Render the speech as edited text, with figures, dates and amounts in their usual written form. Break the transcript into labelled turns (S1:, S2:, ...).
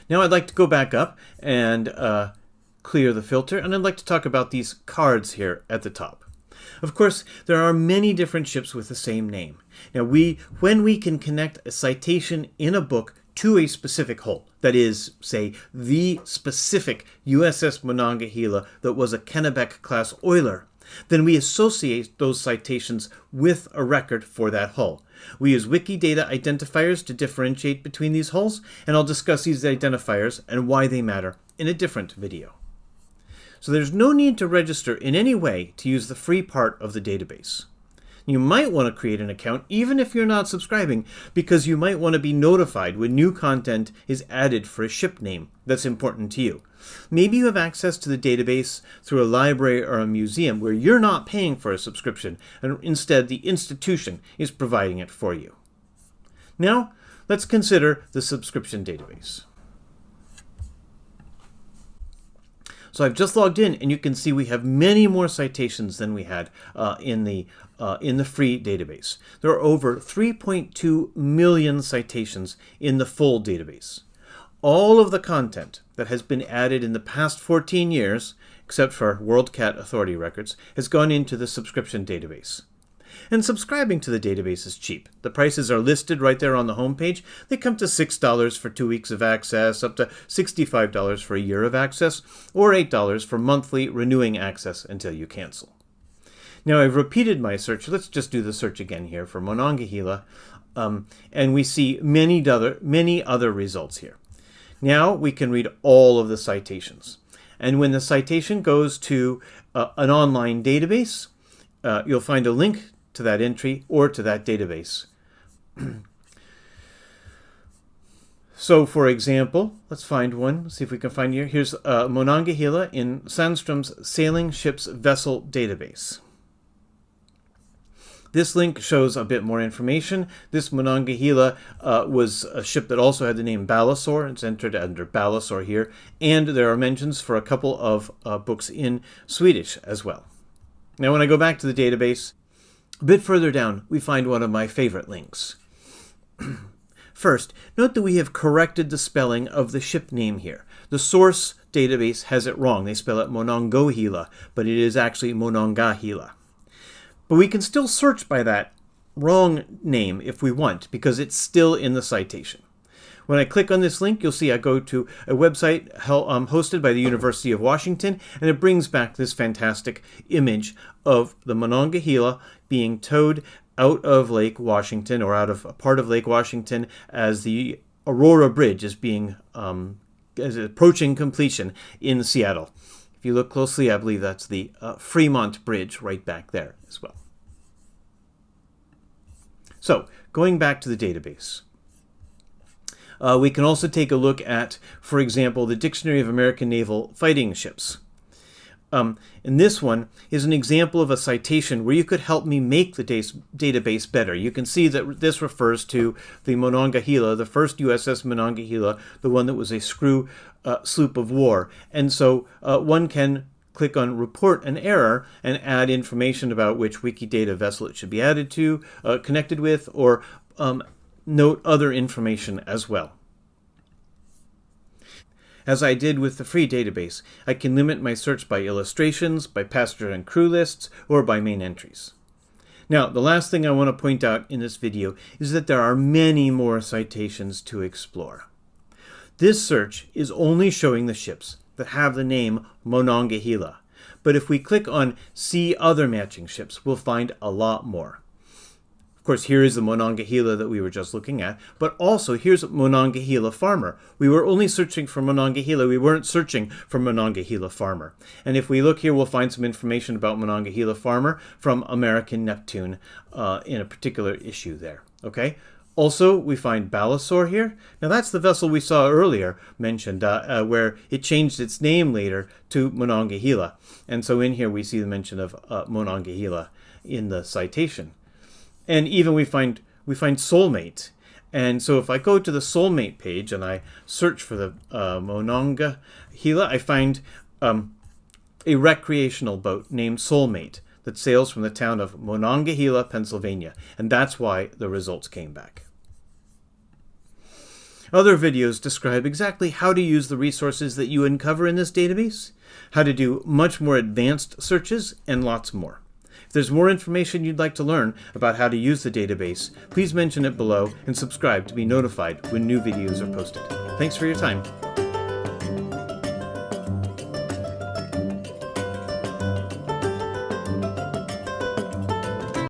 S1: Now I'd like to go back up and clear the filter, and I'd like to talk about these cards here at the top. Of course, there are many different ships with the same name. Now, when we can connect a citation in a book to a specific hull, that is, say, the specific USS Monongahela that was a Kennebec-class oiler, then we associate those citations with a record for that hull. We use Wikidata identifiers to differentiate between these hulls, and I'll discuss these identifiers and why they matter in a different video. So there's no need to register in any way to use the free part of the database. You might want to create an account even if you're not subscribing, because you might want to be notified when new content is added for a ship name that's important to you. Maybe you have access to the database through a library or a museum where you're not paying for a subscription, and instead the institution is providing it for you. Now, let's consider the subscription database. So I've just logged in, and you can see we have many more citations than we had in the free database. There are over 3.2 million citations in the full database. All of the content that has been added in the past 14 years, except for WorldCat Authority records, has gone into the subscription database. And subscribing to the database is cheap. The prices are listed right there on the homepage. They come to $6 for 2 weeks of access, up to $65 for a year of access, or $8 for monthly renewing access until you cancel. Now I've repeated my search. Let's just do the search again here for Monongahela, and we see many other results here. Now we can read all of the citations. And when the citation goes to an online database, you'll find a link to that entry or to that database. So, for example, let's find one. Let's see if we can find here. Here's Monongahela in Sandstrom's Sailing Ships Vessel Database. This link shows a bit more information. This Monongahela was a ship that also had the name Balasore. It's entered under Balasore here. And there are mentions for a couple of books in Swedish as well. Now, when I go back to the database, a bit further down, we find one of my favorite links. First, note that we have corrected the spelling of the ship name here. The source database has it wrong. They spell it Monongahela, but it is actually Monongahela. But we can still search by that wrong name if we want, because it's still in the citation. When I click on this link, you'll see I go to a website hosted by the University of Washington, and it brings back this fantastic image of the Monongahela being towed out of Lake Washington, or out of a part of Lake Washington, as the Aurora Bridge is being is approaching completion in Seattle. If you look closely, I believe that's the Fremont Bridge right back there as well. So, going back to the database. We can also take a look at, for example, the Dictionary of American Naval Fighting Ships. And this one is an example of a citation where you could help me make the database better. You can see that this refers to the Monongahela, the first USS Monongahela, the one that was a screw sloop of war. And so one can click on Report an Error and add information about which Wikidata vessel it should be added to, connected with, or note other information as well. As I did with the free database, I can limit my search by illustrations, by passenger and crew lists, or by main entries. Now, the last thing I want to point out in this video is that there are many more citations to explore. This search is only showing the ships that have the name Monongahela, but if we click on See Other Matching Ships, we'll find a lot more. Of course, here is the Monongahela that we were just looking at, but also here's Monongahela Farmer. We were only searching for Monongahela. We weren't searching for Monongahela Farmer. And if we look here, we'll find some information about Monongahela Farmer from American Neptune in a particular issue there. Okay. Also, we find Balasore here. Now, that's the vessel we saw earlier mentioned, where it changed its name later to Monongahela. And so in here, we see the mention of Monongahela in the citation. And even we find Soulmate. And so if I go to the Soulmate page and I search for the Monongahela, I find a recreational boat named Soulmate that sails from the town of Monongahela, Pennsylvania. And that's why the results came back. Other videos describe exactly how to use the resources that you uncover in this database, how to do much more advanced searches, and lots more. If there's more information you'd like to learn about how to use the database, please mention it below and subscribe to be notified when new videos are posted. Thanks for your time.